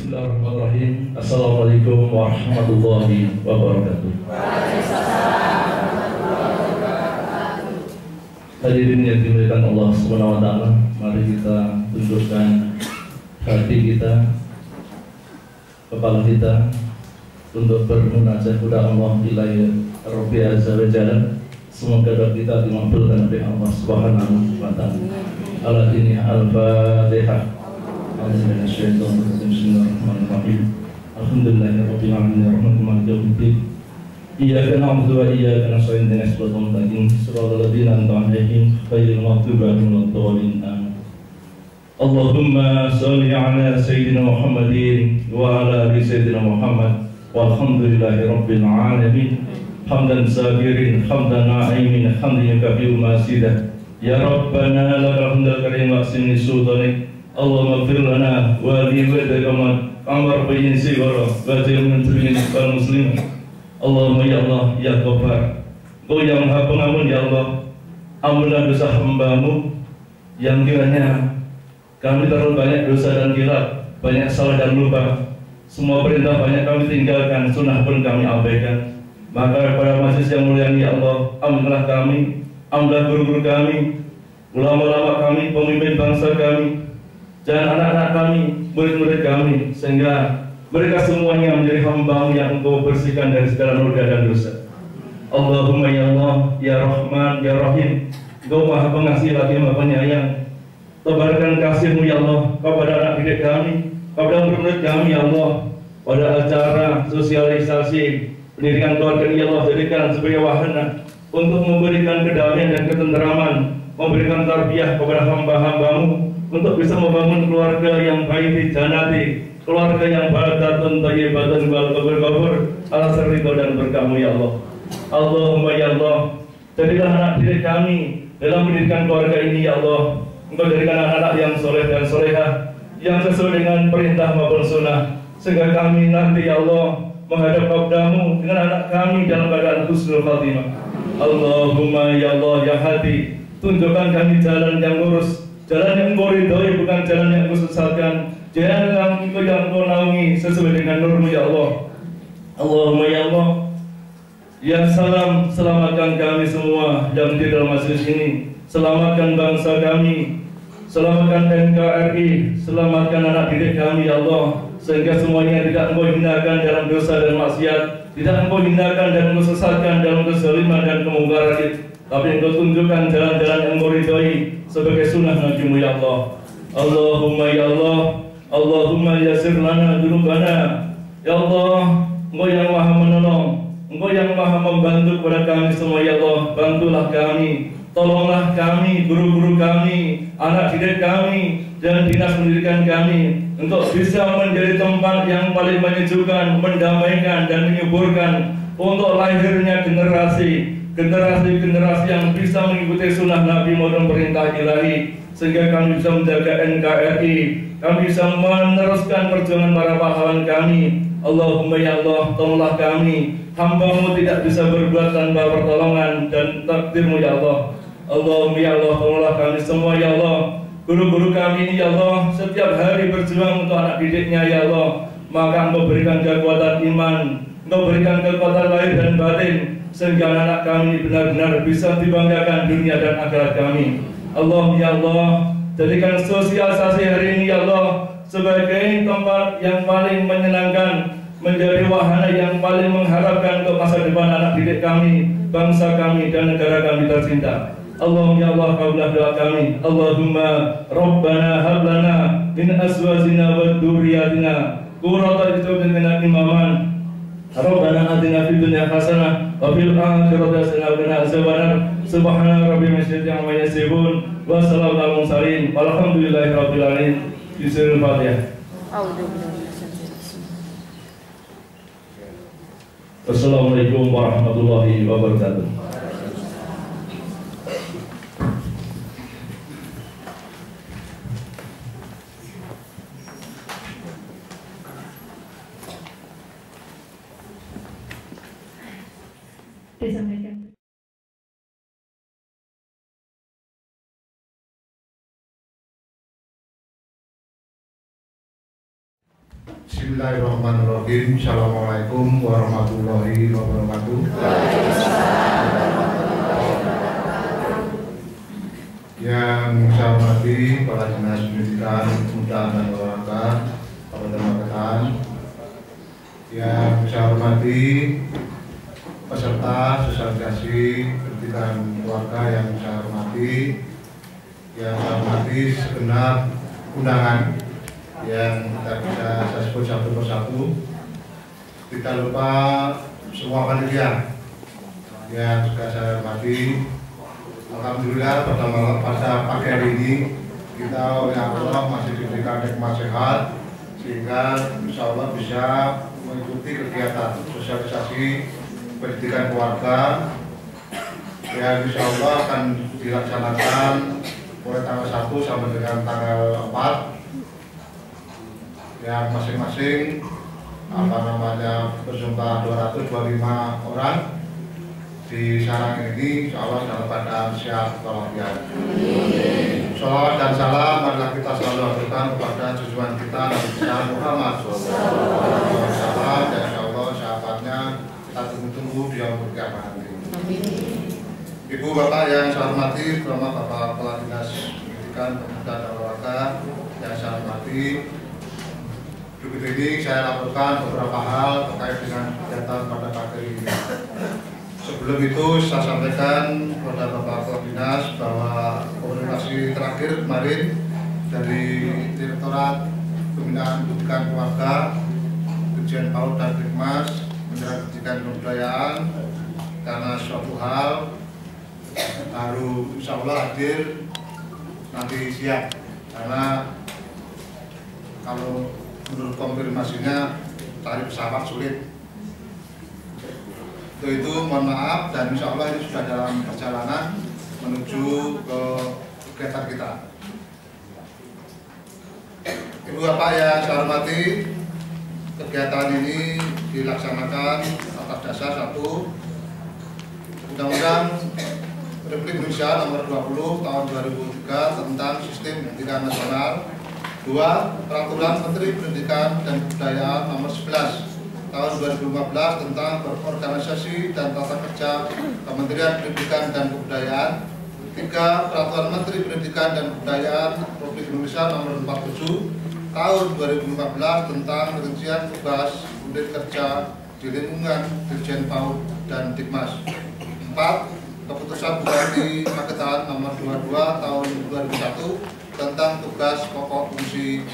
Bismillahirrahmanirrahim. Assalamualaikum warahmatullahi wabarakatuh. Hadirin yang dimuliakan Allah Subhanahu wa taala, mari kita tundukkan hati kita, kepala kita untuk bermunajat kepada Allah ilahi Rabbi azza wa jalla. Semoga doa kita dimabulkan oleh Allah Subhanahu wa taala. Al-Fatihah. Al-Fatihah. Bismillahirrahmanirrahim. Alhamdulillahirabbil alamin arrahmanir rahim yaumiddin. Iyyaka na'budu wa iyyaka nasta'in ihdinas siratal mustaqim siratal ladzina an'amta 'alaihim ghairil maghdubi 'alaihim waladdallin. Allahumma shalli 'ala sayyidina Muhammadin wa 'ala ali sayyidina Muhammad walhamdulillahirabbil alamin. Hamdan sabirin, hamdan na'imin, hamdan yukafi'u masidah. Ya Rabbana lakal hamdul karim wa asini sultanik. Allahumma fir lana wa li walidayka amar bayin sigara wa jamin turin wal muslimin. Allahumma ya Allah ya Ghaffar, Engkau yang Maha Pengampun ya Allah, ampunlah dosa hamba-Mu yang kiranya kami terlalu banyak dosa dan khilaf, banyak salah dan lupa. Semua perintah banyak kami tinggalkan, sunnah pun kami abaikan. Maka pada majelis yang mulia ini ya Allah, ampunilah kami, ampunilah guru-guru kami, ulama-ulama kami, pemimpin bangsa kami, dan anak-anak kami, murid-murid kami, sehingga mereka semuanya menjadi hamba-Mu yang Engkau bersihkan dari segala noda dan dosa. Allahumma ya Allah, ya Rahman, ya Rahim, Engkau Maha Pengasih lagi Maha Penyayang. Tebarkan kasih-Mu ya Allah kepada anak didik kami, kepada murid-murid kami ya Allah, pada acara sosialisasi pendidikan keluarga ini ya Allah, jadikan sebagai wahana untuk memberikan kedamaian dan ketenteraman, memberikan tarbiyah kepada hamba-hamba-Mu untuk bisa membangun keluarga yang baik di jannati, keluarga yang badatun thayyibatun wal qabul qabur ala sarridho dan berkah-Mu ya Allah. Allahumma ya Allah, jadilah anak didik kami dalam pendidikan keluarga ini ya Allah. Engkau jadikan anak-anak yang soleh dan solehah, yang sesuai dengan perintah maupun sunnah, sehingga kami nanti ya Allah menghadap kepada-Mu dengan anak kami dalam keadaan husnul khatimah. Allahumma ya Allah ya Hadi, tunjukkan kami jalan yang lurus, jalan yang Engkau ridhoi, bukan jalan yang Engkau sesatkan, jalan yang Engkau naungi sesuai dengan nur-Mu ya Allah. Allahumma ya Allah ya Salam, selamatkan kami semua yang di dalam majelis ini, selamatkan bangsa kami, selamatkan NKRI, selamatkan anak didik kami ya Allah, sehingga semuanya tidak Engkau hinakan dalam dosa dan maksiat, tidak Engkau hinakan dan Engkau sesatkan dalam kezaliman dan kemungkaran, tapi Engkau tunjukkan jalan-jalan yang Engkau ridhoi sebagai sunnah Nabi-Mu ya Allah. Allahumma ya Allah, Allahumma yassir lana dzunubana ya Allah. Engkau yang Maha menolong, Engkau yang Maha membantu kepada kami semua ya Allah. Bantulah kami, tolonglah kami, guru-guru kami, anak didik kami, dan dinas pendidikan kami untuk bisa menjadi tempat yang paling menyejukkan, mendamaikan dan menyuburkan untuk lahirnya generasi yang bisa mengikuti sunnah Nabi maupun perintah ilahi, sehingga kami bisa menjaga NKRI, kami bisa meneruskan perjuangan para pahlawan kami. Allahumma ya Allah, tolonglah kami, hamba-Mu tidak bisa berbuat tanpa pertolongan dan takdir-Mu ya Allah. Allahumma ya Allah, tolonglah kami semua ya Allah. Guru-guru kami ini ya Allah, setiap hari berjuang untuk anak didiknya ya Allah. Maka Engkau berikan kekuatan iman, Engkau berikan kekuatan lahir dan batin, sehingga anak kami benar-benar bisa dibanggakan dunia dan akhirat kami. Allahumma ya Allah, jadikan sosialisasi hari ini ya Allah sebagai tempat yang paling menyenangkan, menjadi wahana yang paling mengharapkan untuk masa depan anak didik kami, bangsa kami dan negara kami tercinta. Allahumma ya Allah, kabullah doa kami. Allahumma Rabbana hablana min azwajina wa dzurriyyatina qurrata a'yunin imaman. Rabbana atina fid dunya hasanah wa fil akhirati hasanah wa qina adzabannar. Subhana rabbika amma yasifun wa salamun alal mursalin walhamdulillahi rabbil alamin. Bismillahirrahmanirrahim. Assalamualaikum warahmatullahi wabarakatuh. Disampaikan. Bismillahirrahmanirrahim. Assalamualaikum warahmatullahi wabarakatuh. Yang saya hormati para dinas pendidikan, pemuda dan olahraga, Kabupaten Magetan. Yang saya hormati peserta sosialisasi pendidikan keluarga yang saya hormati. Yang saya hormati segenap undangan yang tidak bisa saya sebut satu persatu. Tidak lupa semua panitia yang juga saya hormati. Alhamdulillah pada pagi hari ini kita oleh Allah masih diberikan nikmat sehat sehingga insya Allah bisa mengikuti kegiatan sosialisasi pendidikan keluarga yang insya Allah akan dilaksanakan mulai tanggal 1 sampai dengan tanggal 4 yang masing-masing berjumlah 225 orang di sarang ini insya Allah dalam keadaan sehat walafiat. Shalawat dan salam marilah kita selalu haturkan kepada tujuan kita Nabi besar Muhammad SAW dan insya Allah sahabatnya kita tunggu-tunggu di yaumul qiyamah nanti. Ibu bapak yang saya hormati, terutama bapak kepala dinas pendidikan, pemuda dan olahraga yang saya hormati. Berikut ini saya laporkan beberapa hal terkait dengan kegiatan pada pagi ini. Sebelum itu saya sampaikan kepada Bapak Kepala Dinas bahwa komunikasi terakhir kemarin dari Direktorat Pembinaan Pendidikan Keluarga, Dirjen PAUD dan Dikmas, Kementerian Pendidikan dan Kebudayaan, karena suatu hal baru insya Allah hadir nanti siang, karena kalau menurut konfirmasinya tarif pesawat sulit. Untuk itu mohon maaf dan insya Allah ini sudah dalam perjalanan menuju ke kegiatan kita. Ibu bapak yang saya hormati, kegiatan ini dilaksanakan atas dasar 1 Undang-Undang Republik Indonesia Nomor 20 Tahun 2003 tentang Sistem Pendidikan Nasional. 2. Peraturan Menteri Pendidikan dan Kebudayaan Nomor 11 Tahun 2015 tentang organisasi dan tata kerja Kementerian Pendidikan dan Kebudayaan. 3. Peraturan Menteri Pendidikan dan Kebudayaan Republik Indonesia Nomor 47 Tahun 2015 tentang rincian tugas unit kerja di lingkungan Dirjen PAUD dan Dikmas. 4. Keputusan Bupati Magetan Nomor 22 Tahun 2001 tentang tugas pokok fungsi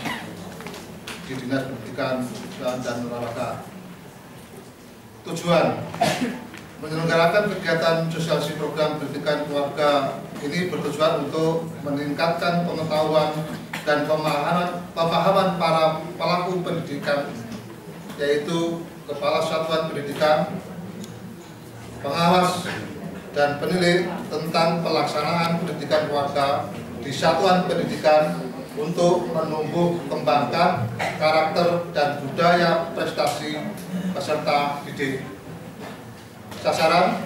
di Dinas Pendidikan dan Olahraga. Tujuan menyelenggarakan kegiatan sosialisasi program pendidikan keluarga ini bertujuan untuk meningkatkan pengetahuan dan pemahaman para pelaku pendidikan, yaitu Kepala Satuan Pendidikan, pengawas dan penilai tentang pelaksanaan pendidikan keluarga di satuan pendidikan untuk menumbuh kembangkan karakter dan budaya prestasi peserta didik. Sasaran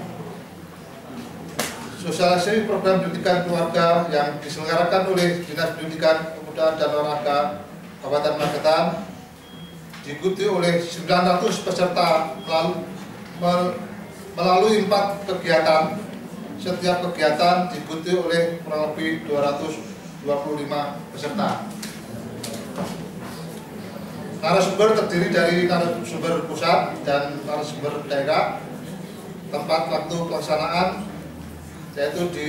sosialisasi program pendidikan keluarga yang diselenggarakan oleh Dinas Pendidikan, Pemuda dan Olahraga Kabupaten Magetan diikuti oleh 900 peserta melalui 4 kegiatan. Setiap kegiatan diikuti oleh kurang lebih 225 peserta. Narasumber terdiri dari narasumber pusat dan narasumber daerah. Tempat waktu pelaksanaan yaitu di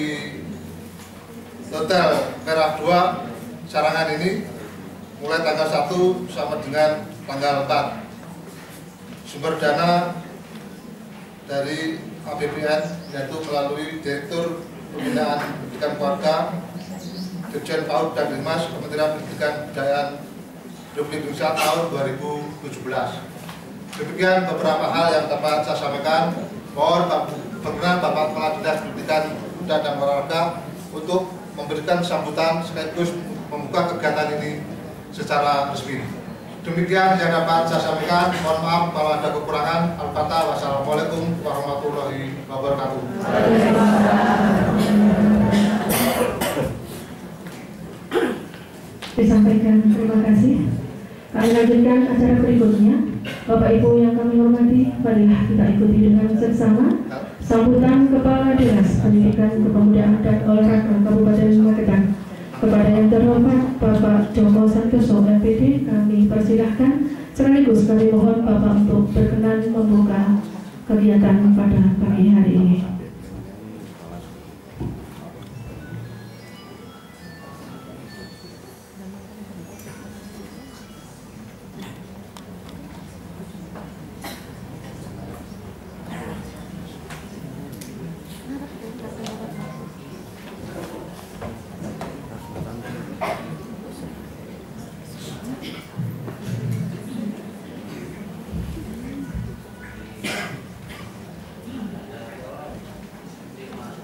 Hotel Merah 2 Sarangan ini mulai tanggal 1 sampai dengan tanggal 4. Sumber dana dari APBN yaitu melalui Direktur Pembinaan Pendidikan Keluarga, Dirjen PAUD dan Dikmas, Kementerian Pendidikan Kebudayaan Republik Indonesia tahun 2017. Demikian beberapa hal yang dapat saya sampaikan. Mohon berkenan Bapak Kepala Dinas Pendidikan, Pemuda dan Olahraga untuk memberikan sambutan sekaligus membuka kegiatan ini secara resmi. Demikian yang dapat saya sampaikan. Mohon maaf kalau ada kekurangan. Al-Fatihah. Wassalamualaikum warahmatullahi wabarakatuh. Disampaikan terima kasih Kami lanjutkan acara berikutnya. Bapak Ibu yang kami hormati, marilah kita ikuti dengan seksama sambutan Kepala Dinas Pendidikan Kepemudaan dan Olahraga Kabupaten Magetan. Kepada yang terhormat Bapak Joko Santoso MPD, kami persilahkan sekaligus kami mohon Bapak untuk berkenan membuka kegiatan pada pagi hari ini.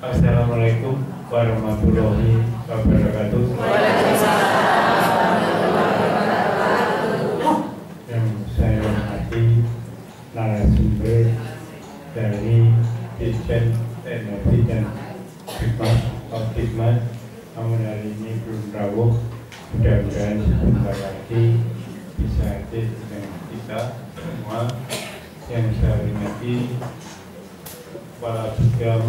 Assalamualaikum warahmatullahi wabarakatuh. Yang saya hormati narasumber dari Ditjen Teknologi dan Khidmat, namun hari ini belum rawuh. Mudah-mudahan sebentar lagi bisa hadir dengan kita semua. Yang saya hormati Kepala Bidang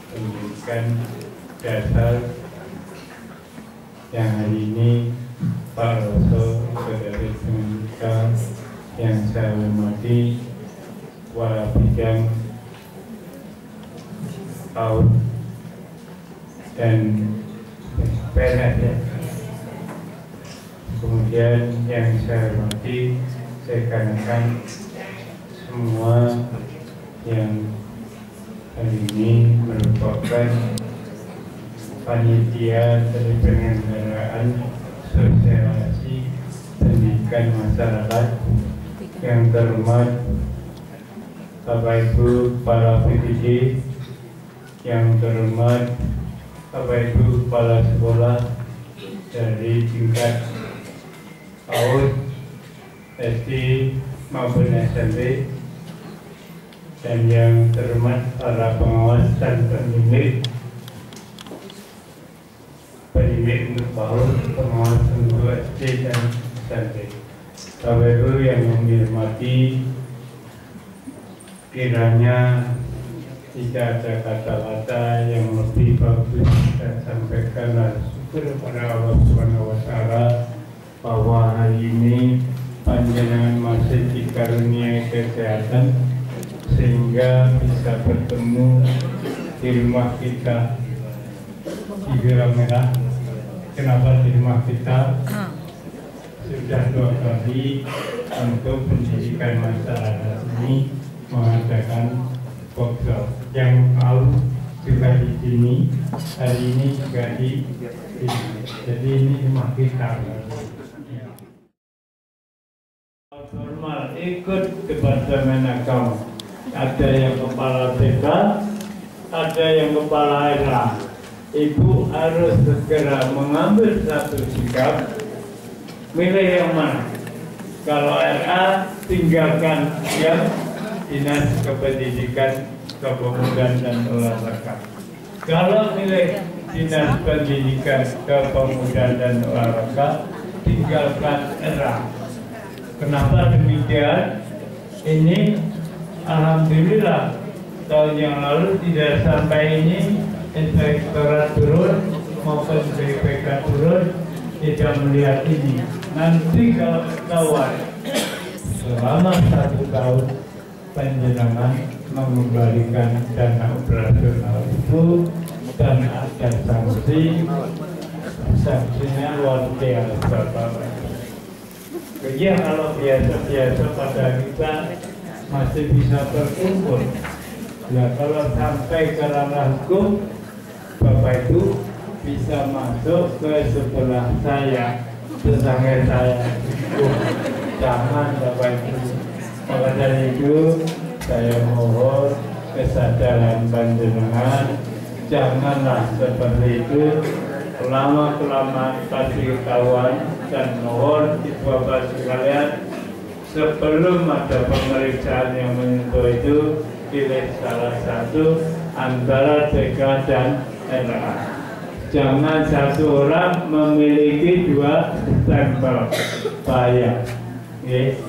Pendidikan Dasar yang hari ini Pak Roso, saudara kita yang saya hormati, Kepala Bidang PAUD dan PNS ya. Kemudian yang saya hormati rekan-rekan semua yang hari ini merupakan panitia dari penyelenggaraan sosialisasi pendidikan masyarakat. Yang terhormat Bapak Ibu para PPD, yang terhormat Bapak Ibu kepala sekolah dari tingkat PAUD, SD maupun SMP, dan yang terhormat para pengawas dan pendidik untuk PAUD, pengawas untuk SD dan SMP. Bapak Ibu yang menghormati, kiranya tidak ada kata-kata yang lebih bagus dan sampaikan syukur kepada Allah Subhanahu wa Ta'ala bahwa hari ini panjenengan masih dikaruniai kesehatan sehingga bisa bertemu di rumah kita di Gera Merah. Kenapa di rumah kita? Sudah 2 kali untuk pendidikan masyarakat ini mengadakan workshop. Yang tahu juga di sini, hari ini juga di sini. Jadi ini rumah kita. Formal ikut departemen agama. Ada yang kepala TK, ada yang kepala RA. Ibu harus segera mengambil satu sikap, milih yang mana. Kalau RA, tinggalkan yang Dinas Kependidikan, Kepemudaan dan Olahraga. Kalau milih Dinas Pendidikan, Kepemudaan dan Olahraga, tinggalkan RA. Kenapa demikian? Ini alhamdulillah tahun yang lalu tidak sampai ini inspektorat turun maupun BPK turun tidak melihat ini. Nanti kalau ketahuan selama 1 tahun panjenengan mengembalikan dana operasional itu dan ada sanksinya luar biasa Bapak. Ya kalau biasa-biasa pada kita masih bisa berkumpul. Nah kalau sampai ke ranah hukum, Bapak itu bisa masuk ke sebelah saya, tetangga saya. Jangan Bapak itu. Maka dari itu saya mohon kesadaran panjenengan, janganlah seperti itu. Lama-kelamaan pasti ketahuan, dan mohon ibu bapak sekalian sebelum ada pemeriksaan yang menyentuh itu pilih salah satu antara TK dan RA. Jangan satu orang memiliki 2 tanpa bayar. Oke,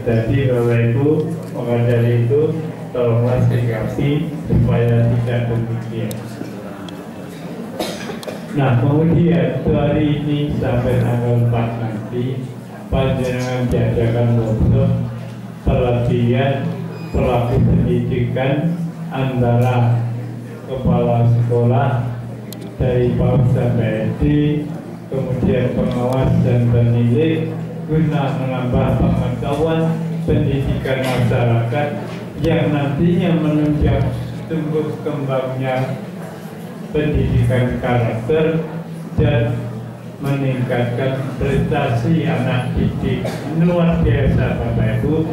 jadi Bapak Ibu, maka dari itu tolonglah sikapi supaya tidak demikian. Nah, kemudian hari ini sampai tanggal 4 nanti panjenengan diadakan workshop pelatihan pelaku pendidikan antara kepala sekolah dari PAUD sampai SD, kemudian pengawas dan penilik guna menambah pengetahuan pendidikan masyarakat yang nantinya menunjang tumbuh kembangnya pendidikan karakter dan meningkatkan prestasi anak didik. Luar biasa Bapak Ibu,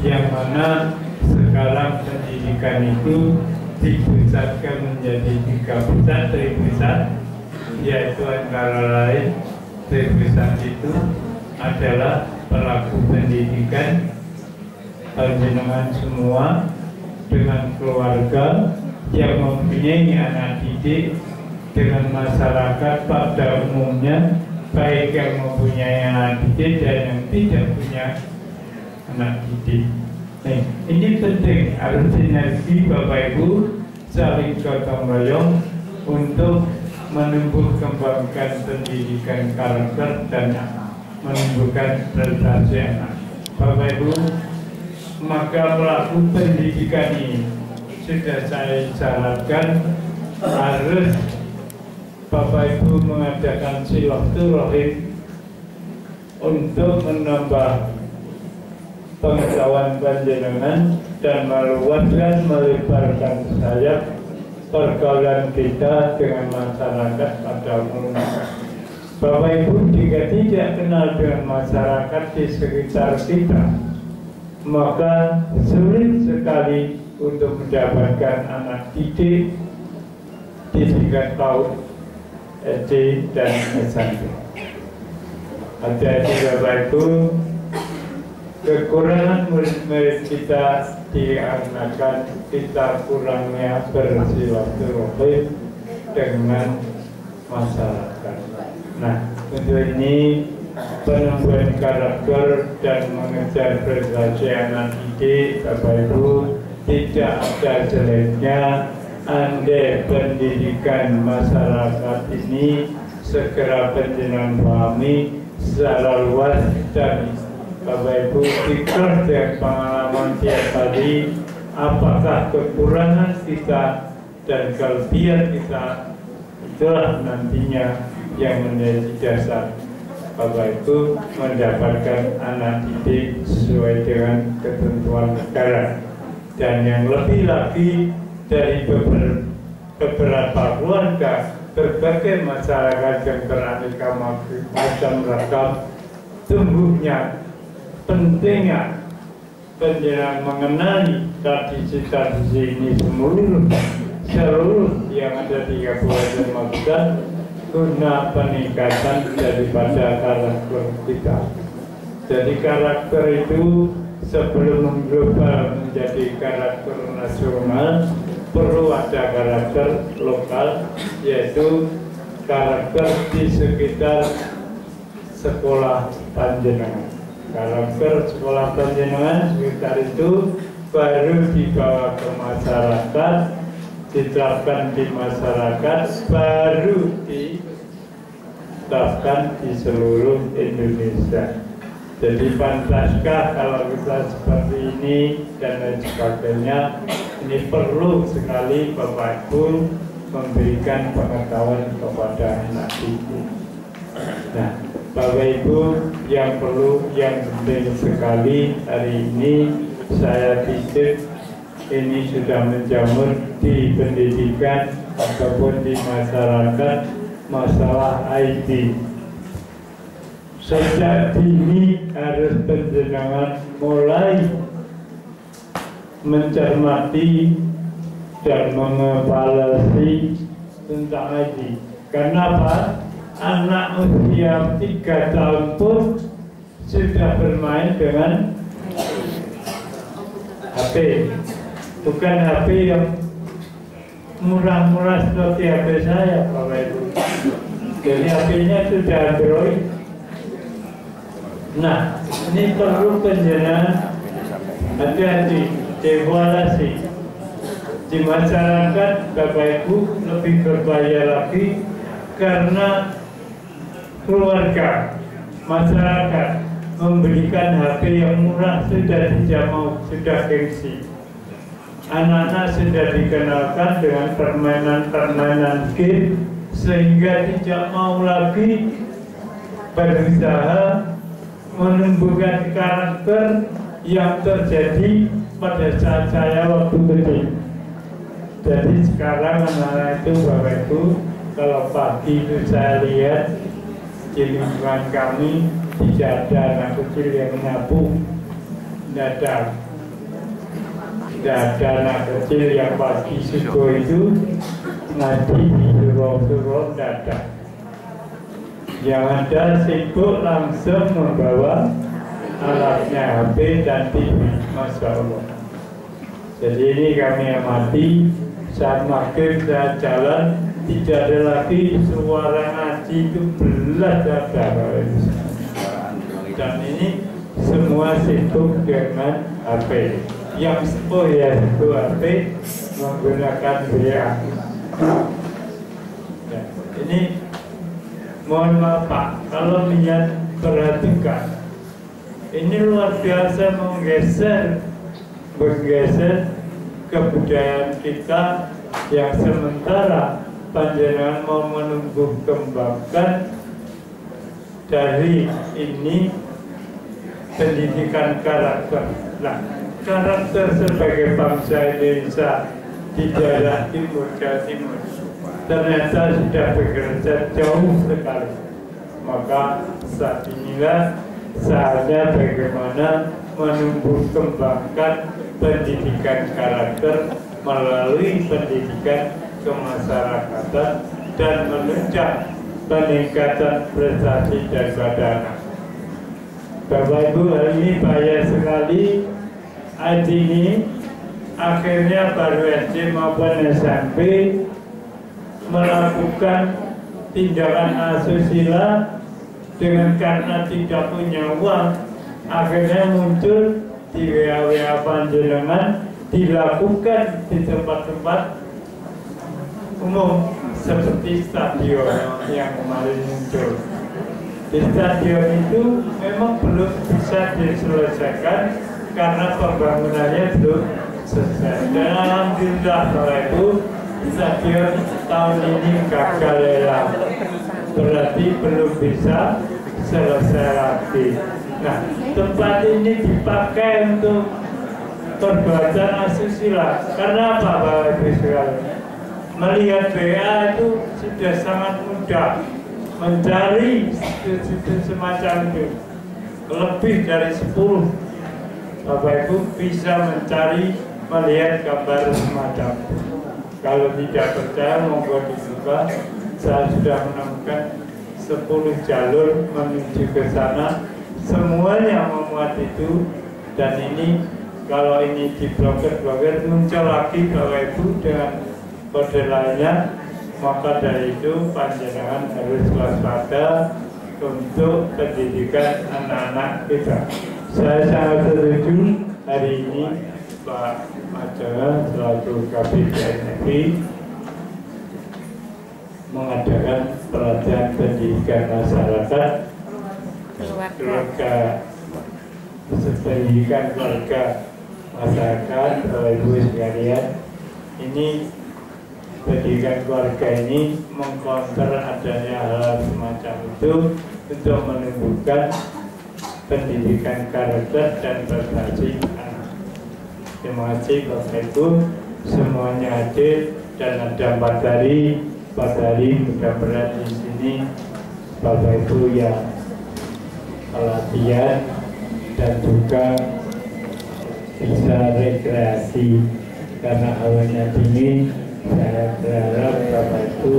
yang mana sekarang pendidikan itu dipusatkan menjadi 3 pusat, Tripusat, yaitu antara lain Tripusat itu adalah pelaku pendidikan, panjenengan semua dengan keluarga yang mempunyai anak didik, dengan masyarakat pada umumnya, baik yang mempunyai anak didik dan yang tidak punya anak didik. Nah, ini penting, harus sinergi Bapak Ibu, saling gotong royong untuk menumbuh kembangkan pendidikan karakter dan menumbuhkan prestasi anak. Bapak Ibu, maka pelaku pendidikan ini sudah saya syaratkan harus Bapak Ibu mengadakan silaturahim untuk menambah pengetahuan panjenengan dan meluaskan, melebarkan sayap pergaulan kita dengan masyarakat pada umumnya. Bapak Ibu, jika tidak kenal dengan masyarakat di sekitar kita, maka sulit sekali untuk mendapatkan anak didik di tingkat PAUD, SD dan SMP. Hati-hati Bapak Ibu, kekurangan murid-murid kita dikarenakan kita kurangnya bersilaturahim dengan masyarakat. Nah, untuk ini penumbuhan karakter dan mengejar prestasi anak didik, Bapak Ibu, tidak ada jeleknya andai pendidikan masyarakat ini segera panjenengan pahami secara luas dan Bapak Ibu pikir dari pengalaman tiap hari apakah kekurangan kita dan kelebihan kita, itulah nantinya yang menjadi dasar Bapak Ibu mendapatkan anak didik sesuai dengan ketentuan negara. Dan yang lebih lagi dari beberapa keluarga, berbagai masyarakat yang beraneka macam ragam, tumbuhnya pentingnya panjenengan mengenali tradisi-tradisi ini seluruh yang ada di Kabupaten Magetan guna peningkatan daripada karakter kita. Jadi karakter itu sebelum mengglobal menjadi karakter nasional perlu ada karakter lokal, yaitu karakter di sekitar sekolah panjenengan. Karakter sekolah panjenengan sekitar itu baru dibawa ke masyarakat, diterapkan di masyarakat, baru diterapkan di seluruh Indonesia. Jadi pantaskah kalau kita seperti ini dan lain sebagainya? Ini perlu sekali Bapak Ibu memberikan pengetahuan kepada anak didik. Nah, Bapak Ibu, yang perlu, yang penting sekali hari ini saya titip ini sudah menjamur di pendidikan ataupun di masyarakat masalah IT. Sejak dini harus panjenengan mulai mencermati dan mengevaluasi tentang IT. Kenapa? Anak usia 3 tahun pun sudah bermain dengan HP. Bukan HP yang murah-murah seperti HP saya, Bapak Ibu. Jadi HP-nya sudah Android. Nah, ini perlu penjelasan hati-hati, evaluasi di masyarakat. Bapak Ibu lebih berbahaya lagi karena keluarga, masyarakat memberikan HP yang murah sudah tidak mau, sudah gengsi. Anak-anak sudah dikenalkan dengan permainan-permainan game sehingga tidak mau lagi berusaha menumbuhkan karakter yang terjadi pada saat saya waktu kecil. Jadi sekarang anak-anak itu, Bapak Ibu, kalau pagi itu saya lihat di lingkungan kami tidak ada anak kecil yang nyapu, tidak ada anak kecil yang pagi subuh itu ngaji di surau-surau, tidak ada. Yang ada sibuk langsung membawa alatnya HP dan TV, Masya Allah. Jadi ini kami amati saat maghrib saya jalan tidak ada lagi suara ngaji itu belas ada. Dan ini semua sibuk dengan HP. Yang sepuh ya itu HP menggunakan WA. Ya, ini mohon maaf Pak, kalau lihat perhatikan, ini luar biasa menggeser kebudayaan kita yang sementara panjenengan mau menumbuh kembangkan dari ini pendidikan karakter. Nah, karakter sebagai bangsa Indonesia di daerah timur Jawa Timur ternyata sudah bekerja jauh sekali. Maka saat inilah saatnya bagaimana menumbuh kembangkan pendidikan karakter melalui pendidikan kemasyarakatan dan menunjang peningkatan prestasi daripada anak. Bapak Ibu, hari ini bahaya sekali. Adik ini akhirnya baru SD maupun SMP melakukan tindakan asusila dengan karena tidak punya uang, akhirnya muncul di WA panjenengan dilakukan di tempat-tempat umum seperti stadion yang kemarin muncul. Di stadion itu memang belum bisa diselesaikan karena pembangunannya belum selesai. Dan alhamdulillah Bapak Ibu, stadion tahun ini gagal lelang, berarti belum bisa selesai lagi. Nah, tempat ini dipakai untuk perbuatan asusila. Karena apa Bapak Ibu sekalian? Melihat WA itu sudah sangat mudah mencari situs semacam itu. Lebih dari 10 Bapak Ibu bisa mencari, melihat gambar semacam itu. Kalau tidak percaya monggo dibuka. Saya sudah menemukan 10 jalur menuju ke sana, semuanya memuat itu. Dan ini kalau ini diblokir muncul lagi Bapak Ibu dengan kode lainnya. Maka dari itu panjenengan harus waspada untuk pendidikan anak-anak kita. Saya sangat setuju hari ini Pak Majalah selaku Kabid NFI mengadakan pelatihan pendidikan masyarakat, keluarga, pendidikan keluarga masyarakat. Ibu sekalian, ini pendidikan keluarga ini mengkonter adanya hal semacam itu untuk menumbuhkan pendidikan karakter dan prestasi anak. Terima kasih Bapak Ibu, semuanya hadir dan ada Pak Dari mudah-mudahan di sini Bapak Ibu yang pelatihan dan juga bisa rekreasi karena hawanya dingin. Saya berharap Bapak Ibu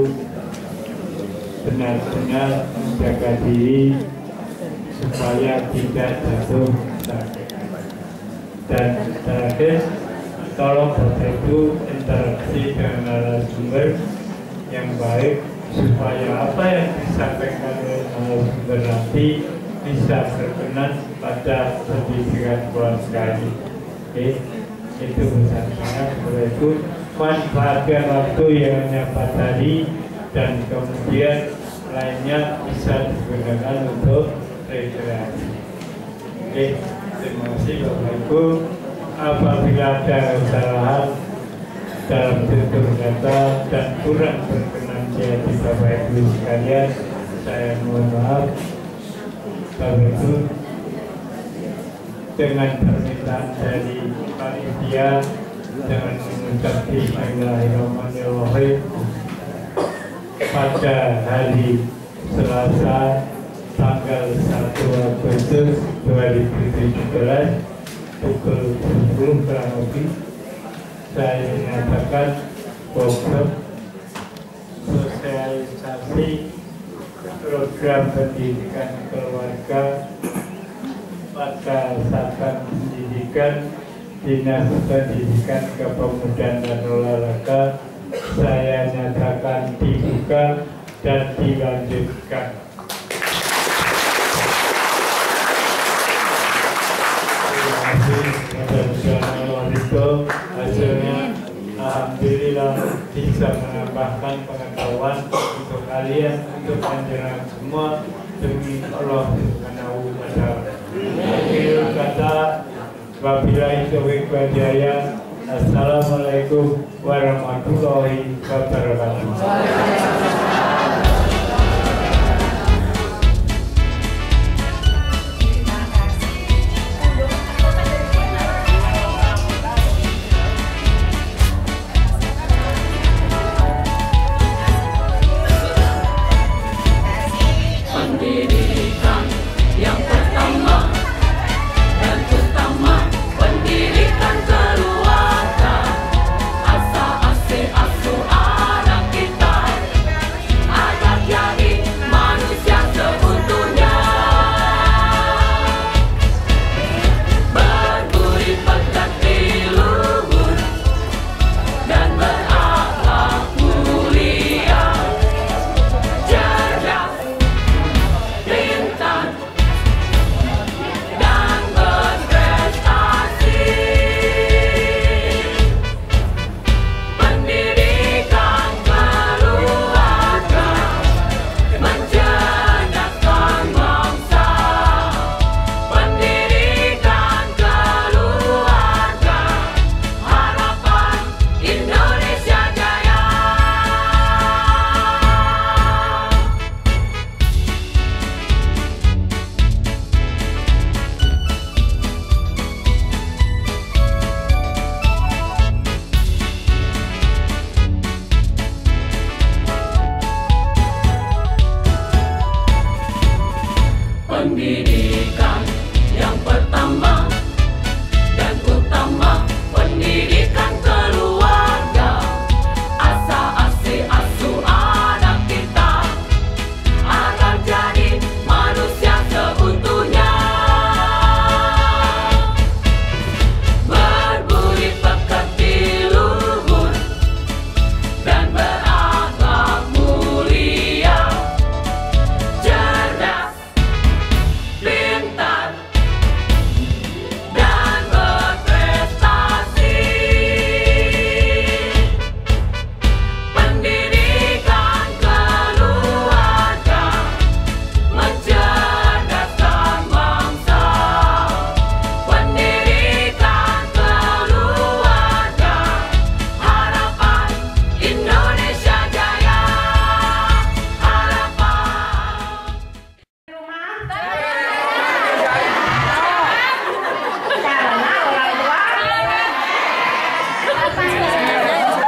benar-benar menjaga diri supaya tidak jatuh sakit. Dan terakhir, tolong Bapak Ibu interaksi dengan narasumber yang baik supaya apa yang disampaikan oleh narasumber nanti bisa berkenan pada pendidikan keluarga ini. Oke, itu pesan saya. Oleh itu manfaatkan waktu yang hanya 4 hari dan kemudian lainnya bisa digunakan untuk rekreasi. Oke, terima kasih Bapak Ibu. Apabila ada kesalahan dalam tutur kata dan kurang berkenan di hati Bapak Ibu sekalian, saya mohon maaf. Bapak Ibu, dengan permintaan dari panitia dengan mengucap Bismillahirrahmanirrahim pada hari Selasa tanggal 1 Agustus 2017 pukul 10 kurang lebih saya menyatakan workshop sosialisasi program pendidikan keluarga pada Satuan Pendidikan Dinas Pendidikan Kepemudaan dan Olahraga saya nyatakan dibuka dan dilanjutkan. Terima kasih dan hasilnya alhamdulillah bisa menambahkan pengetahuan untuk kalian, untuk panjenengan semua demi Allah Subhanahu wa Ta'ala. Akhir kata, wabillahi taufiq wal hidayah. Assalamualaikum warahmatullahi wabarakatuh. Pendidikan yang pertama dan utama, pendidikan keluarga. Asa-ase asuh anak kita agar jadi manusia seutuhnya. Berbudi pekerti luhur dan berakhlak mulia. Cerdas, pintar, dan berprestasi. Pendidikan keluarga mencerdaskan bangsa. Pendidikan keluarga, harapan Indonesia jaya. Harapan. Karena orang tua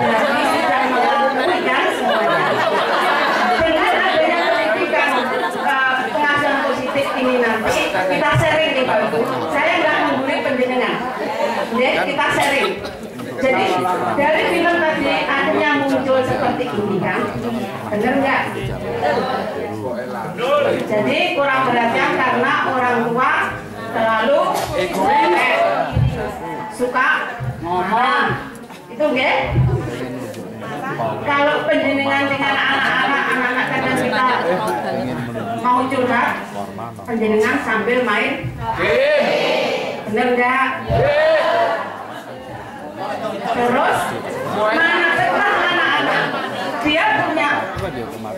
jadi sudah mengabulkan semuanya. Dengan adanya pendidikan pengasuhan positif ini nanti kita sharing nih Pak Ibu. Saya nggak menggurui penjenengan, jadi kita sharing. Jadi dari film tadi akhirnya muncul seperti ini kan, bener nggak? Jadi kurang perhatian karena orang tua terlalu suka ngomong, itu nggih. Kalau penjenengan dengan anak-anak kadang kita mau curhat panjenengan sambil main bener nggak? Terus mana setelah anak-anak dia punya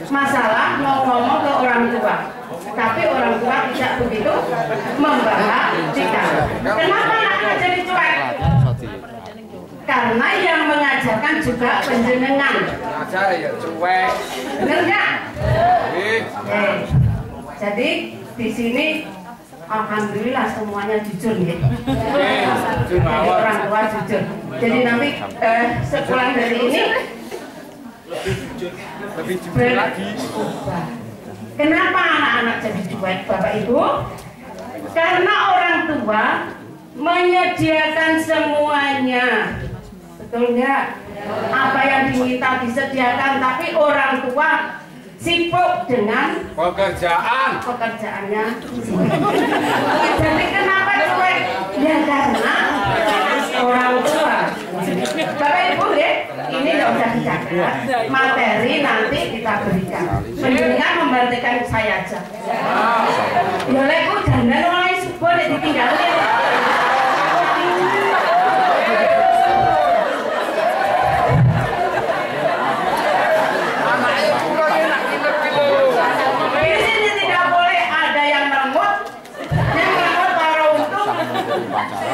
masalah mau ngomong ke orang tua, tapi orang tua tidak begitu memperhatikan. Kenapa anak-anak jadi cuek? Karena yang mengajarkan juga panjenengan. Ngajar ya cuek. Bener nggak? Jadi di sini alhamdulillah semuanya jujur ya. Jadi orang tua jujur. Jadi nanti sepulang dari ini lebih jujur lagi. Kenapa anak-anak jadi cuek, Bapak Ibu? Karena orang tua menyediakan semuanya. Betul nggak? Apa yang diminta disediakan, tapi orang tua sibuk dengan pekerjaannya. Jadi kenapa cuek? Ya karena orang tua. Bapak Ibu ya, ini nggak usah dicatat. Materi nanti kita berikan. Mendingan membantikan saya aja. Ya leku jangan mulai boleh ditinggalin.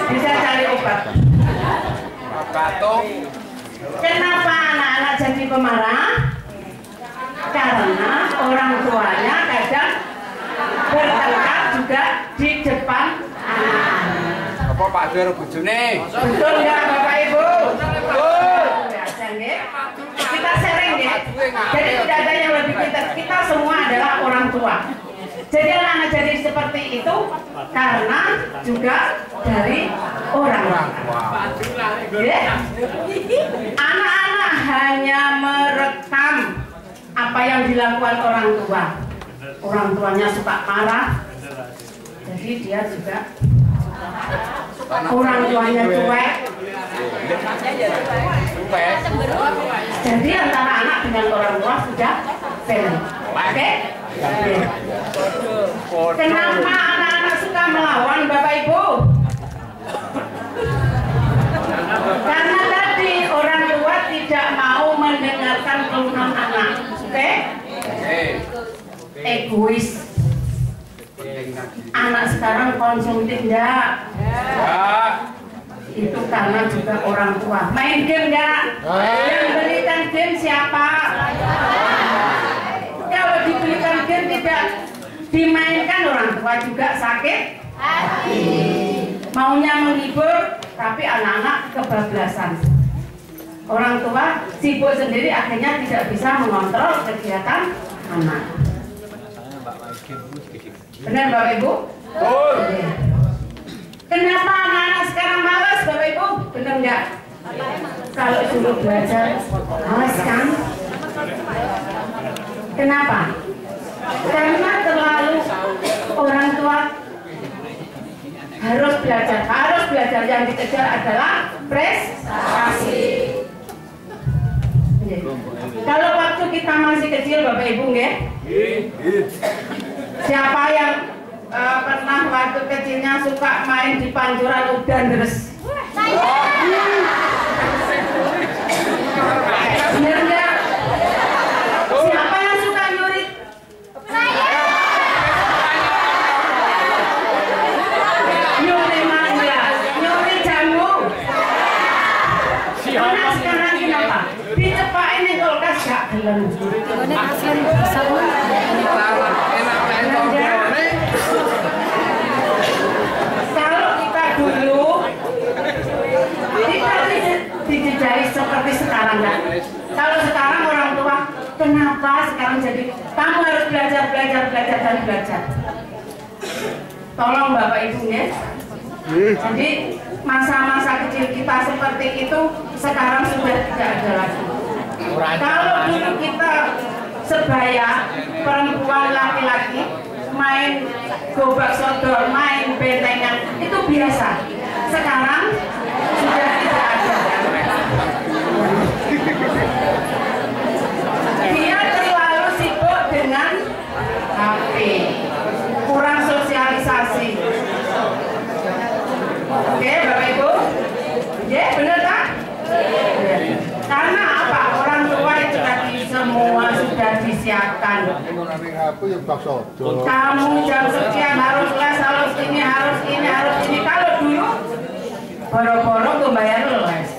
Bisa cari obat. Kenapa anak-anak jadi pemarah? Karena orang tuanya kadang bertengkar juga di depan anak-anak. Apa Pak Dur bojone? Betul nggak Bapak Ibu? Betul. Kita sharing ya. Jadi tidak ada yang lebih pintar. Kita semua adalah orang tua. Jadi anak-anak jadi seperti itu karena juga dari orang tua. Anak-anak hanya merekam apa yang dilakukan orang tua. Orang tuanya suka marah, jadi dia juga orang tuanya cuek. Jadi antara anak dengan orang tua sudah fail. Oke? Kenapa anak-anak suka melawan Bapak Ibu? Karena tadi orang tua tidak mau mendengarkan keluhan anak. Oke? Egois. Anak sekarang konsumtif enggak? Itu karena juga orang tua. Main game enggak? Yang belikan game siapa? Kalau dibelikan game tidak dimainkan, orang tua juga sakit hati. Maunya menghibur, tapi anak-anak kebablasan. Orang tua sibuk sendiri, akhirnya tidak bisa mengontrol kegiatan anak. Benar Bapak Ibu? Kenapa anak-anak sekarang malas Bapak Ibu? Benar nggak? Kalau dulu belajar malas kan? Kenapa? Karena terlalu orang tua harus belajar yang dikejar adalah prestasi. Kalau waktu kita masih kecil Bapak Ibu nggih? Siapa yang pernah waktu kecilnya suka main di pancuran udan terus? Bener nggak? Siapa yang suka nyuri? Nyuri mangga, nyuri jamu. Anak sekarang kenapa? Dicepain nih kulkas gak gelem. Kalau kita dulu kita dijejai seperti sekarang kan? Kalau sekarang orang tua, kenapa sekarang jadi kamu harus belajar dan belajar. Tolong Bapak Ibu ya. Jadi masa-masa kecil kita seperti itu sekarang sudah tidak ada lagi. Kalau dulu kita sebaya perempuan laki-laki main gobak sodor, main bentengan itu biasa. Sekarang sudah tidak ada. Dia terlalu sibuk dengan HP. Kamu jam sekian harus les, harus ini. Kalau dulu boro-boro gue bayar les,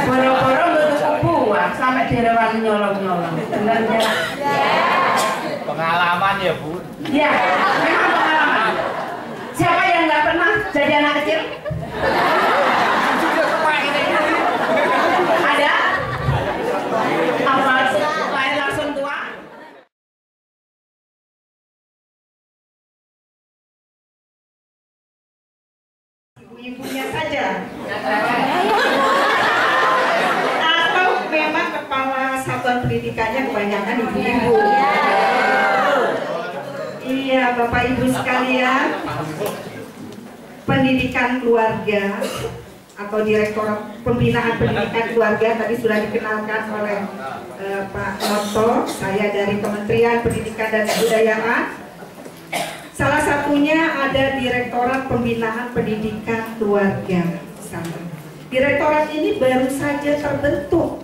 boro-boro gue tutup buah sampai direwani nyolong-nyolong. Bener ya? Pengalaman ya Bu. Ya, memang pengalaman. Siapa yang nggak pernah jadi anak kecil? Ada? Apa lain langsung tua? Ibu-ibunya saja. Atau memang kepala satuan pendidikannya kebanyakan ibu-ibu. Iya, Bapak Ibu sekalian, pendidikan keluarga atau Direktorat Pembinaan Pendidikan Keluarga tadi sudah dikenalkan oleh Pak Noto. Saya dari Kementerian Pendidikan dan Kebudayaan. Salah satunya ada Direktorat Pembinaan Pendidikan Keluarga. Direktorat ini baru saja terbentuk,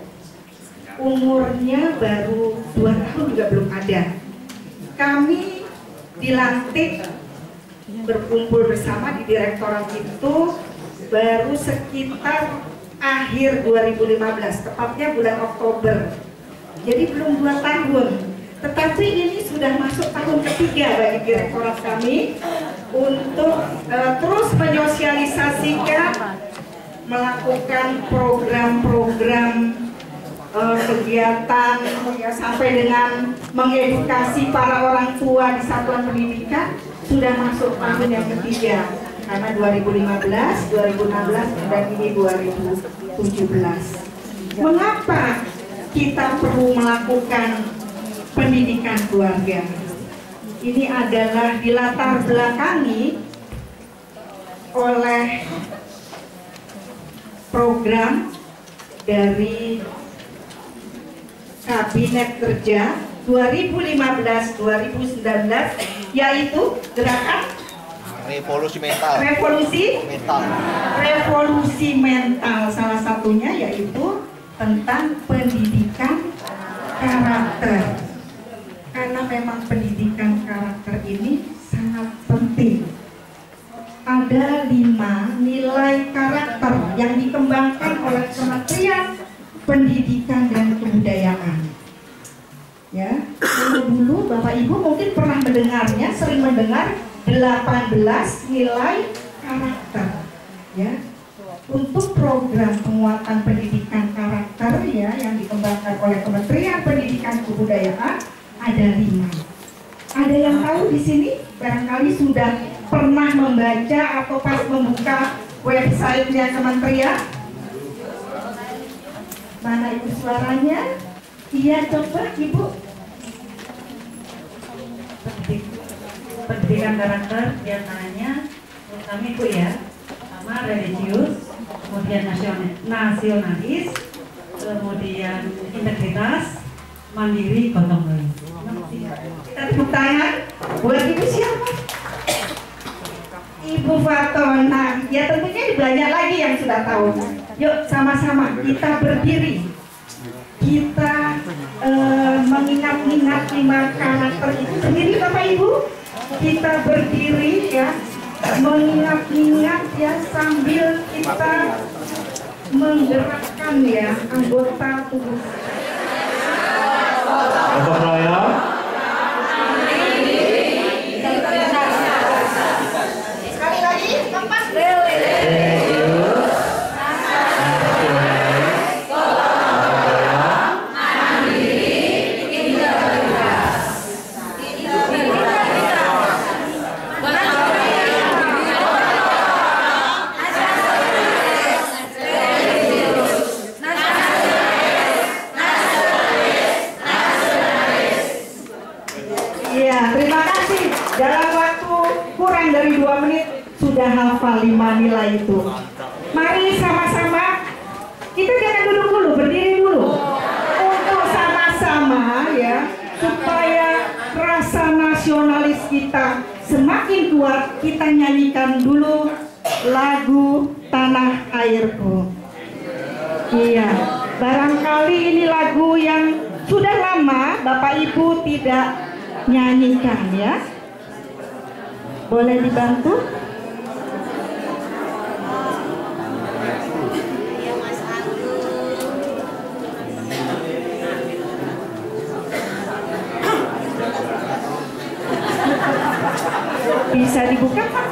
umurnya baru 2 tahun juga belum ada. Kami dilantik berkumpul bersama di direktorat itu baru sekitar akhir 2015, tepatnya bulan Oktober. Jadi belum 2 tahun. Tetapi ini sudah masuk tahun ketiga bagi direktorat kami untuk terus menyosialisasikan, melakukan program-program kegiatan ya, sampai dengan mengedukasi para orang tua di satuan pendidikan. Sudah masuk tahun yang ketiga karena 2015, 2016 dan ini 2017. Mengapa kita perlu melakukan pendidikan keluarga? Ini adalah dilatar belakangi oleh program dari Kabinet Kerja 2015-2019, yaitu gerakan revolusi mental. Revolusi mental salah satunya yaitu tentang pendidikan karakter. Karena memang pendidikan karakter ini sangat penting. Ada 5 nilai karakter yang dikembangkan oleh Kementerian Pendidikan dan Kebudayaan. Ya, dulu Bapak Ibu mungkin pernah mendengarnya, sering mendengar 18 nilai karakter. Ya, untuk program penguatan pendidikan karakter ya yang dikembangkan oleh Kementerian Pendidikan dan Kebudayaan ada 5. Ada yang tahu di sini? Barangkali sudah pernah membaca atau pas membuka websitenya kementerian. Mana Ibu suaranya? Iya, coba Ibu. Pendidikan karakter diantaranya terutama Ibu ya, pertama religius, kemudian nasionalis, kemudian integritas, mandiri, gotong royong. Kita tepuk tangan buat Ibu siapa? Ibu Fatona. Ya tentunya banyak lagi yang sudah tahu. Yuk sama-sama kita berdiri. Kita mengingat-ingat 5 karakter itu sendiri Bapak Ibu. Kita berdiri ya, mengingat-ingat ya sambil kita menggerakkan ya anggota tubuh. Gotong royong. Sekali lagi, keempat. Terima kasih. Dalam waktu kurang dari 2 menit sudah hafal 5 nilai itu. Mari sama-sama kita jangan duduk dulu, berdiri dulu. Untuk sama-sama ya, supaya rasa nasionalis kita semakin kuat, kita nyanyikan dulu lagu Tanah Airku. Iya, barangkali ini lagu yang sudah lama Bapak Ibu tidak nyanyikan ya. Boleh dibantu? Bisa dibuka Pak?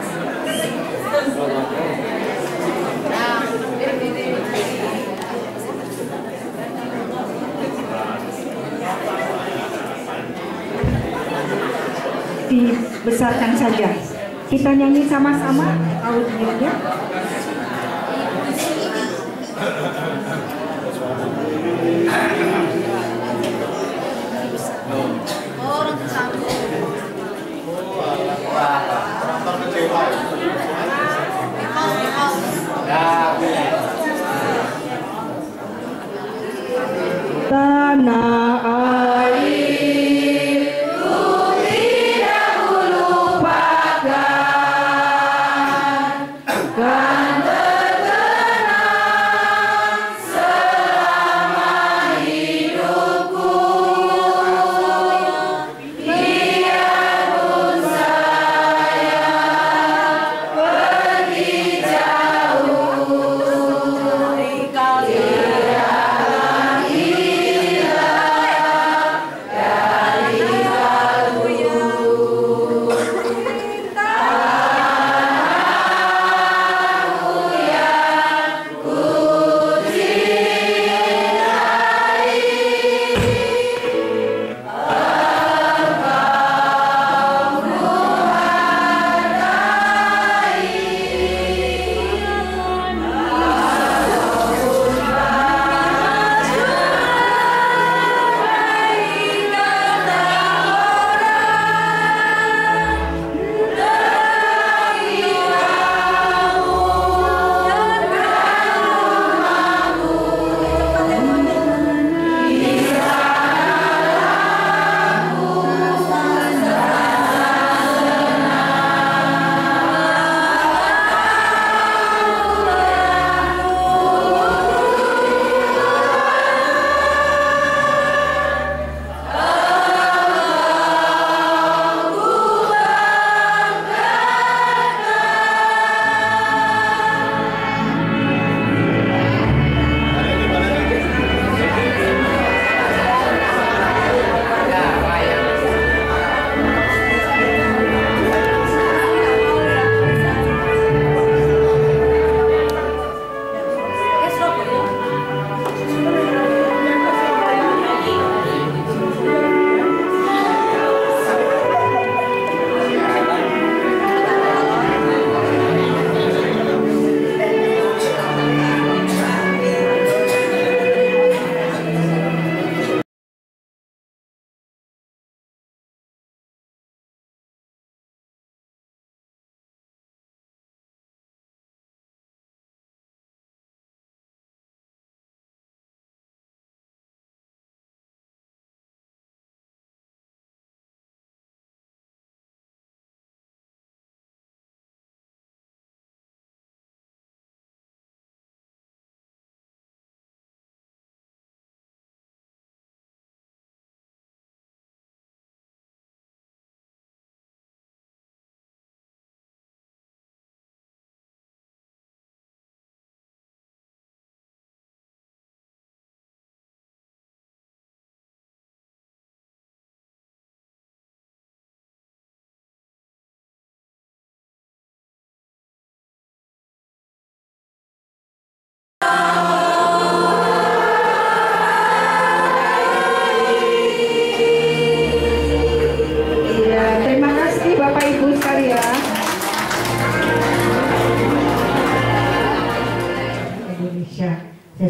Dibesarkan saja. Kita nyanyi sama-sama audionya. Tanah air tidak kulupakan, kan terkenang selama hidupku. Biarpun saya pergi jauh,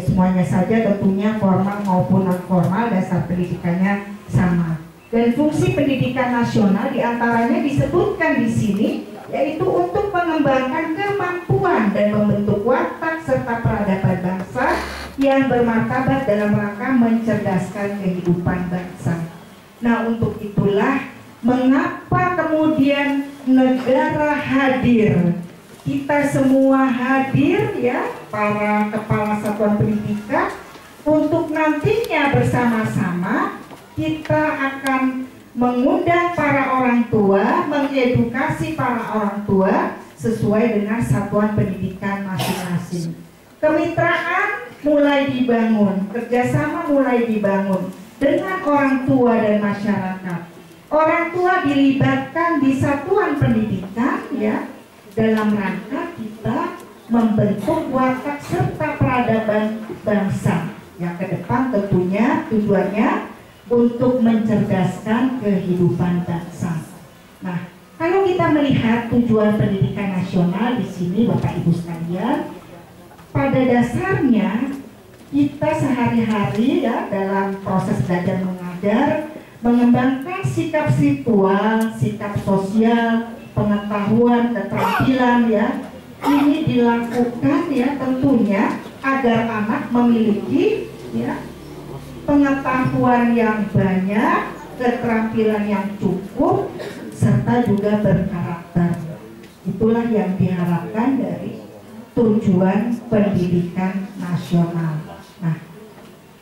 semuanya saja tentunya formal maupun non formal dasar pendidikannya sama. Dan fungsi pendidikan nasional diantaranya disebutkan di sini, yaitu untuk mengembangkan kemampuan dan membentuk watak serta peradaban bangsa yang bermartabat dalam rangka mencerdaskan kehidupan bangsa. Nah, untuk itulah mengapa kemudian negara hadir. Kita semua hadir ya, para kepala satuan pendidikan Untuk nantinya bersama-sama kita akan mengundang para orang tua, mengedukasi para orang tua sesuai dengan satuan pendidikan masing-masing. Kemitraan mulai dibangun, kerjasama mulai dibangun dengan orang tua dan masyarakat. Orang tua dilibatkan di satuan pendidikan ya, dalam rangka kita membentuk watak serta peradaban bangsa. Yang ke depan tentunya tujuannya untuk mencerdaskan kehidupan bangsa. Nah, kalau kita melihat tujuan pendidikan nasional di sini, Bapak Ibu sekalian, pada dasarnya kita sehari-hari ya dalam proses belajar mengajar mengembangkan sikap spiritual, sikap sosial, pengetahuan, keterampilan ya. Ini dilakukan ya tentunya agar anak memiliki ya pengetahuan yang banyak, keterampilan yang cukup, serta juga berkarakter. Itulah yang diharapkan dari tujuan pendidikan nasional. Nah,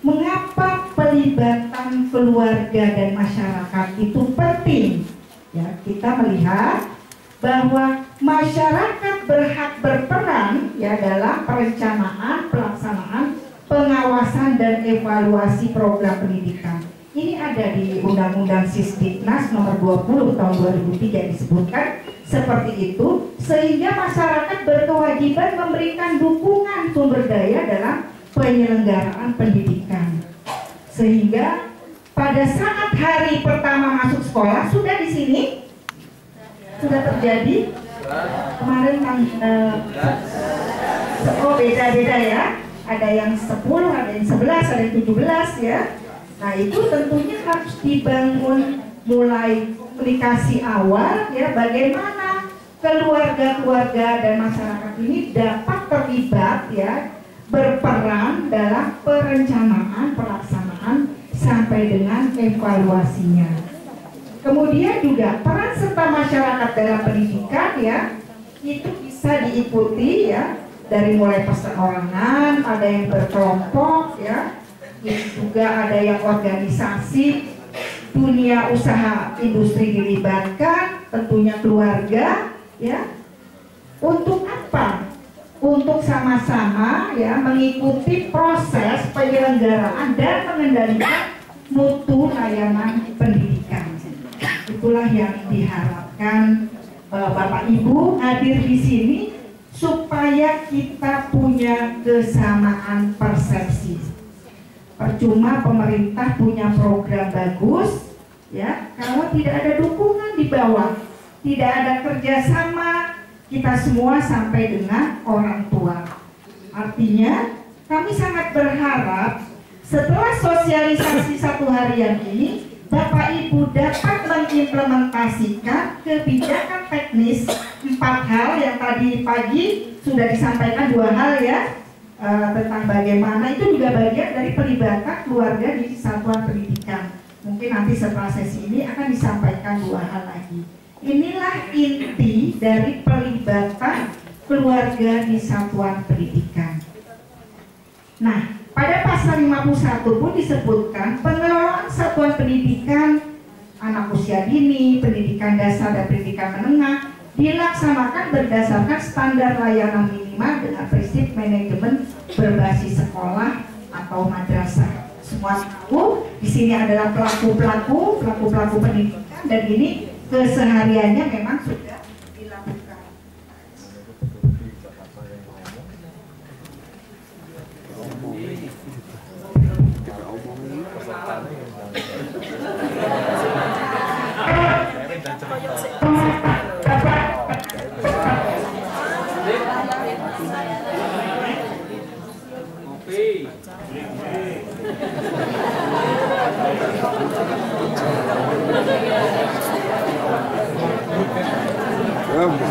mengapa pelibatan keluarga dan masyarakat itu penting? Ya, kita melihat bahwa masyarakat berhak berperan ya dalam perencanaan, pelaksanaan, pengawasan dan evaluasi program pendidikan. Ini ada di Undang-Undang Sisdiknas nomor 20 tahun 2003 disebutkan seperti itu, sehingga masyarakat berkewajiban memberikan dukungan sumber daya dalam penyelenggaraan pendidikan. Sehingga pada saat hari pertama masuk sekolah sudah di sini sudah terjadi kemarin oh beda-beda ya, ada yang 10, ada yang 11, ada yang 17 ya. Nah itu tentunya harus dibangun mulai komunikasi awal ya, bagaimana keluarga-keluarga dan masyarakat ini dapat terlibat ya, berperan dalam perencanaan, pelaksanaan sampai dengan evaluasinya. Kemudian juga peran serta masyarakat dalam pendidikan ya, itu bisa diikuti ya, dari mulai perseorangan, ada yang berkelompok ya, juga ada yang organisasi, dunia usaha industri dilibatkan, tentunya keluarga ya. Untuk apa? Untuk sama-sama ya mengikuti proses penyelenggaraan dan mengendalikan mutu layanan pendidikan. Itulah yang diharapkan Bapak Ibu hadir di sini supaya kita punya kesamaan persepsi. Percuma pemerintah punya program bagus ya, kalau tidak ada dukungan di bawah, tidak ada kerjasama kita semua sampai dengan orang tua. Artinya kami sangat berharap setelah sosialisasi 1 harian ini, Bapak Ibu dapat mengimplementasikan kebijakan teknis 4 hal yang tadi pagi sudah disampaikan 2 hal ya, tentang bagaimana itu juga bagian dari pelibatan keluarga di satuan pendidikan. Mungkin nanti setelah sesi ini akan disampaikan 2 hal lagi. Inilah inti dari pelibatan keluarga di satuan pendidikan. Nah, pada pasal 51 pun disebutkan pengelolaan satuan pendidikan anak usia dini, pendidikan dasar dan pendidikan menengah dilaksanakan berdasarkan standar layanan minimal dengan prinsip manajemen berbasis sekolah atau madrasah. Semua tahu di sini adalah pelaku pendidikan dan ini kesehariannya memang sudah dilakukan.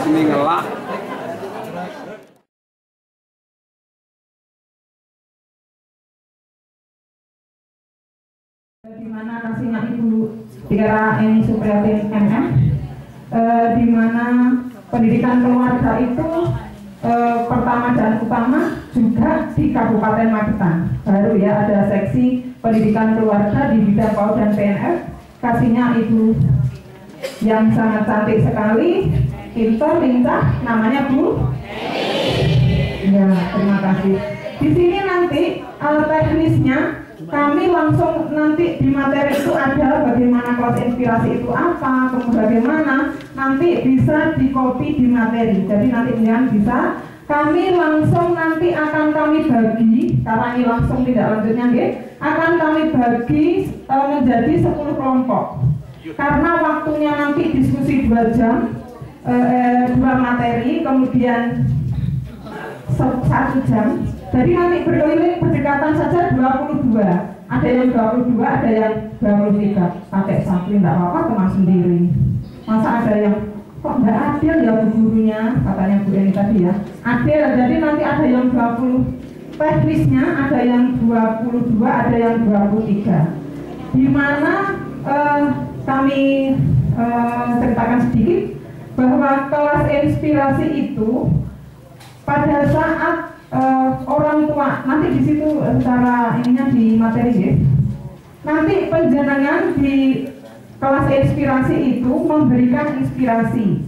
Sini ngelak. Di mana kasihnya Ibu Ira Eni Supriyatin MM, di mana pendidikan keluarga itu pertama dan utama juga di Kabupaten Magetan. Baru ya ada seksi pendidikan keluarga di bidang PAUD dan PNF. Kasihnya ibu yang sangat cantik sekali, pintar, lincah, namanya Bu. Ya, terima kasih. Di sini nanti teknisnya kami langsung nanti di materi itu ada bagaimana kelas inspirasi itu apa, kemudian bagaimana nanti bisa di-copy di materi. Jadi nanti kalian bisa, kami langsung nanti akan kami bagi, karena ini langsung tidak lanjutnya nggih, akan kami bagi menjadi 10 kelompok. Karena waktunya nanti diskusi 2 jam, 2 materi, kemudian 1 jam. Jadi nanti berkeliling berdekatan saja 22. Ada yang 22, ada yang 23. Pakai sampling enggak apa-apa, teman sendiri. Masa ada yang kok enggak adil ya Bu gurunya, katanya Bu Eni tadi ya. Adil, jadi nanti ada yang 20 teknisnya, ada yang 22, ada yang 23. Di mana kami ceritakan sedikit bahwa kelas inspirasi itu pada saat orang tua, nanti di situ secara ininya di materi ya. Nanti penjenengan di kelas inspirasi itu memberikan inspirasi.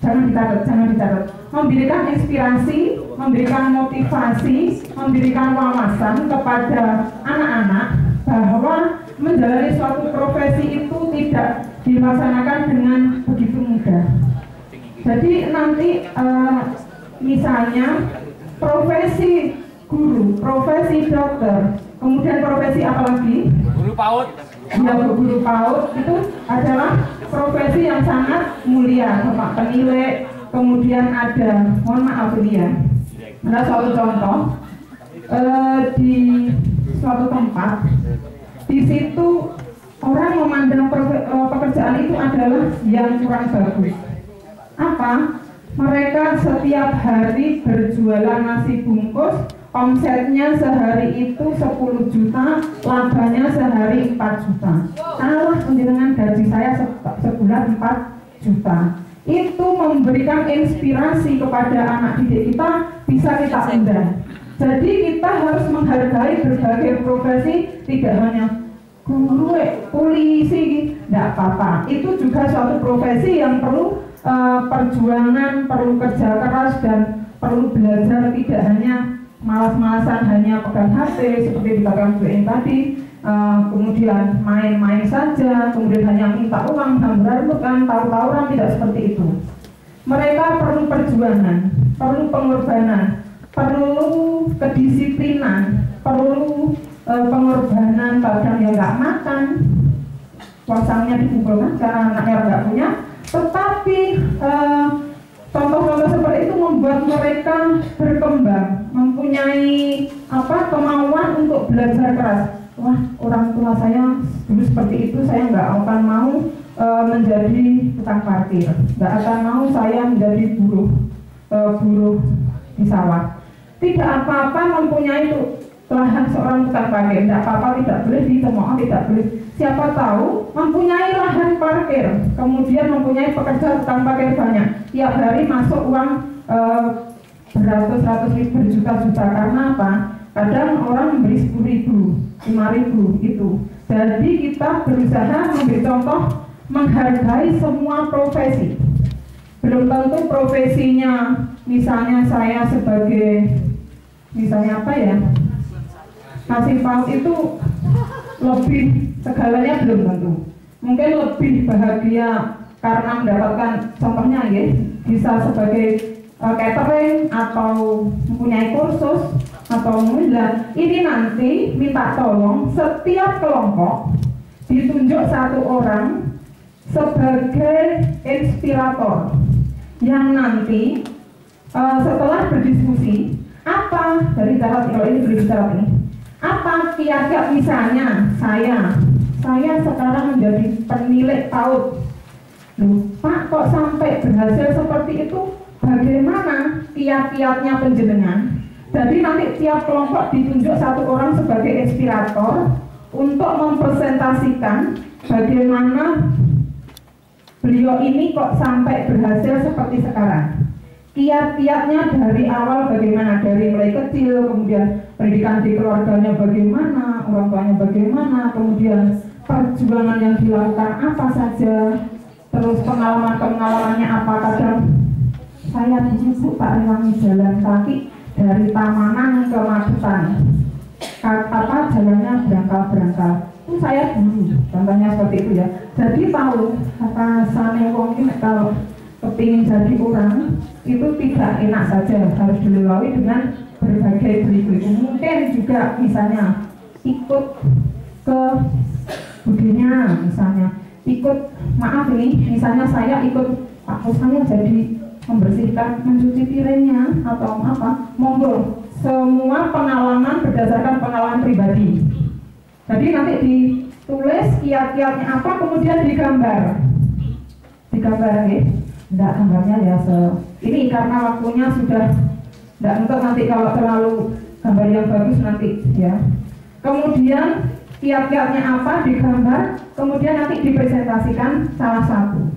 Jangan dicatat. Memberikan inspirasi, memberikan motivasi, memberikan wawasan kepada anak-anak bahwa menjalani suatu profesi itu tidak dilaksanakan dengan begitu mudah. Jadi nanti misalnya profesi guru, profesi dokter, kemudian profesi apa lagi? Guru PAUD. Ya, guru PAUD itu adalah profesi yang sangat mulia, Bapak penilai. Kemudian ada, mohon maaf ya, ada suatu contoh di suatu tempat, di situ orang memandang pekerjaan itu adalah yang kurang bagus. Apa? Mereka setiap hari berjualan nasi bungkus, omsetnya sehari itu 10 juta, labanya sehari 4 juta. Salah dengan gaji saya sebulan 4 juta. Itu memberikan inspirasi kepada anak didik kita, bisa kita undang. Jadi kita harus menghargai berbagai profesi, tidak hanya guru, polisi, tidak apa-apa. Itu juga suatu profesi yang perlu perjuangan, perlu kerja keras dan perlu belajar, tidak hanya malas-malasan hanya pegang HP seperti dikatakan Bu Eni tadi, kemudian main-main saja, kemudian hanya minta uang dan bukan tahu-tahuan, tidak seperti itu. Mereka perlu perjuangan, perlu pengorbanan, perlu kedisiplinan, perlu pengorbanan, kadang yang nggak makan, puasanya dikumpulkan karena anaknya nggak punya. Tetapi contoh-contoh seperti itu membuat mereka berkembang, mempunyai kemauan untuk belajar keras. Wah, orang tua saya dulu seperti itu, saya nggak akan mau menjadi tukang parkir, nggak akan mau saya menjadi buruh di sawah. Tidak apa-apa mempunyai lahan seorang tukang parkir, tidak apa-apa, tidak boleh dicemooh, tidak boleh. Siapa tahu mempunyai lahan parkir, kemudian mempunyai pekerja tukang parkir banyak, tiap hari masuk uang beratus-ratus ribu, berjuta-juta. Karena apa? Kadang orang memberi 10.000, 5.000 itu. Jadi kita berusaha memberi contoh, menghargai semua profesi. Belum tentu profesinya, misalnya saya sebagai, misalnya apa ya, nasi PAUD itu lebih segalanya, belum tentu. Mungkin lebih bahagia karena mendapatkan contohnya ya, bisa sebagai catering atau mempunyai kursus atau mudah. Ini nanti minta tolong setiap kelompok ditunjuk 1 orang sebagai inspirator yang nanti setelah berdiskusi apa dari cara, kalau ini berbicara ini, apa kiat-kiat, misalnya saya sekarang menjadi penilai PAUD. Loh, Pak, kok sampai berhasil seperti itu? Bagaimana kiat-kiatnya penjenengan? Jadi nanti tiap kelompok ditunjuk 1 orang sebagai inspirator untuk mempresentasikan bagaimana beliau ini kok sampai berhasil seperti sekarang. kiat-kiatnya dari awal bagaimana, dari mulai kecil, kemudian pendidikan di keluarganya bagaimana, orang tuanya bagaimana, kemudian perjuangan yang dilakukan apa saja, terus pengalaman-pengalamannya apa. Kadang saya dulu tak rewangi jalan kaki dari Tamanan ke Magetan, jalannya berangkal-berangkal. Itu saya dulu, contohnya seperti itu ya. Jadi tahu kata Sane wong ini kalau kepingin jadi orang itu tidak enak saja, harus dilalui dengan berbagai beli-beli. Mungkin juga misalnya ikut ke budinya, misalnya ikut, maaf ini, misalnya saya ikut Pak saya jadi membersihkan, mencuci piringnya atau apa, monggo. Semua pengalaman berdasarkan pengalaman pribadi. Jadi nanti ditulis kiat-kiatnya apa, kemudian digambar ya. Enggak, gambarnya ya ini karena waktunya sudah enggak, untuk nanti kalau terlalu gambar yang bagus nanti ya. Kemudian kiat-kiatnya apa digambar, kemudian nanti dipresentasikan salah satu.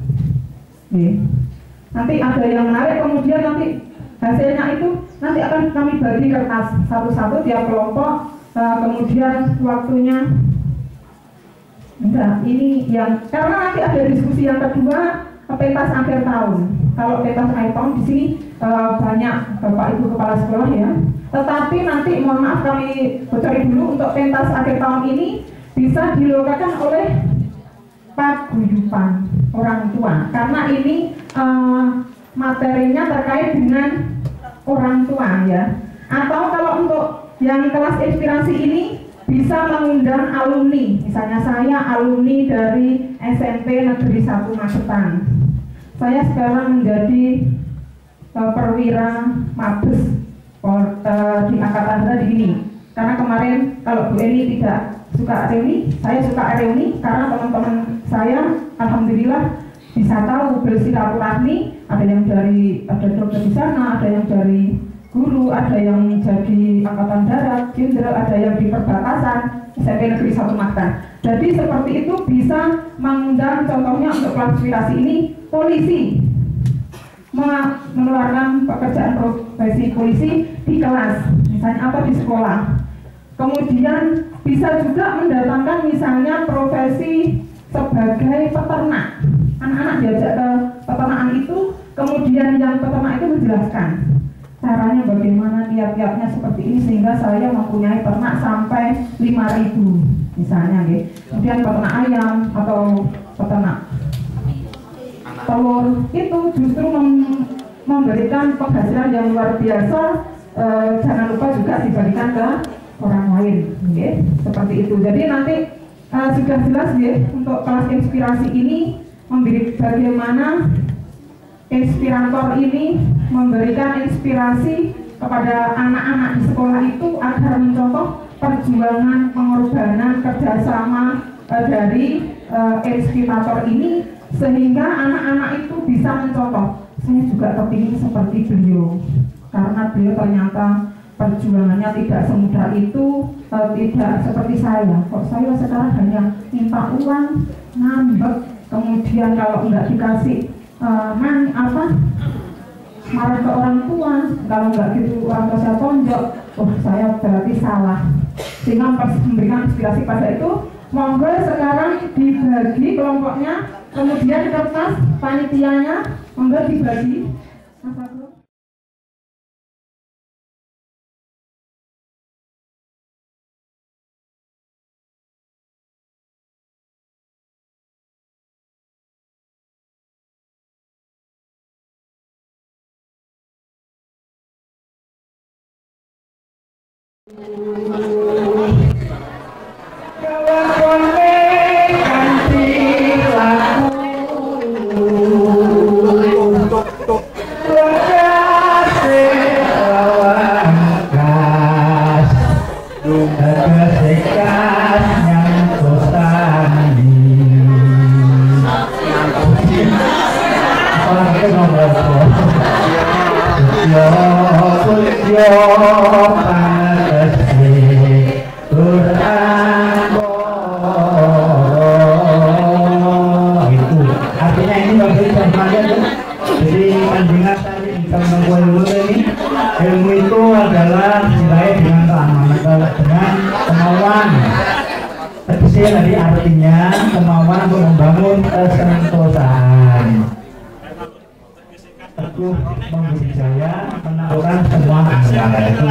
Nanti ada yang menarik, kemudian nanti hasilnya itu nanti akan kami bagi kertas satu-satu tiap kelompok. Kemudian waktunya enggak, ini yang karena nanti ada diskusi yang kedua, pentas akhir tahun. Kalau pentas akhir tahun di sini banyak Bapak Ibu kepala sekolah ya. Tetapi nanti mohon maaf kami bocorin dulu, untuk pentas akhir tahun ini bisa dilakukan oleh paguyuban orang tua, karena ini materinya terkait dengan orang tua ya. Atau kalau untuk yang kelas inspirasi ini bisa mengundang alumni, misalnya saya alumni dari SMP Negeri 1 Magetan. Saya sekarang menjadi perwira Mabes di Angkatan Darat ini. Karena kemarin kalau Bu Eni tidak suka reuni, saya suka reuni karena teman-teman saya alhamdulillah bisa tahu bersilaturahmi, ada yang dari dokter di sana, ada yang dari guru, ada yang jadi Angkatan Darat, jenderal, ada yang di perbatasan SMP Negeri 1 Magetan. Jadi seperti itu bisa mengundang, contohnya untuk klasifikasi ini polisi mengeluarkan pekerjaan profesi polisi di kelas, misalnya atau di sekolah. Kemudian bisa juga mendatangkan misalnya profesi sebagai peternak. Anak-anak diajak ke peternakan itu, kemudian yang peternak itu menjelaskan caranya bagaimana, kiat-kiatnya seperti ini, sehingga saya mempunyai ternak sampai 5.000 misalnya gitu. Kemudian peternak ayam atau peternak telur itu justru memberikan penghasilan yang luar biasa. Jangan lupa juga diberikan ke orang lain gitu. Seperti itu. Jadi nanti sudah jelas ya, untuk kelas inspirasi ini memberi bagaimana inspirator ini memberikan inspirasi kepada anak-anak di sekolah itu agar mencontoh perjuangan, pengorbanan, kerjasama dari inspirator ini, sehingga anak-anak itu bisa mencontoh. Saya juga kepingin seperti beliau, karena beliau ternyata perjuangannya tidak semudah itu, tidak seperti saya. Kok saya sekarang hanya minta uang, ngambek, kemudian kalau nggak dikasih marah ke orang tua, kalau nggak gitu orang tua saya tonjok, saya berarti salah. Sehingga memberikan inspirasi pada itu, monggo sekarang dibagi kelompoknya, kemudian kertas panitianya monggo dibagi. Jadi panjenengan tadi bisa tadi artinya kemauan untuk membangun kesentosan. Teguh membudidaya, menaklukkan semua anggota itu.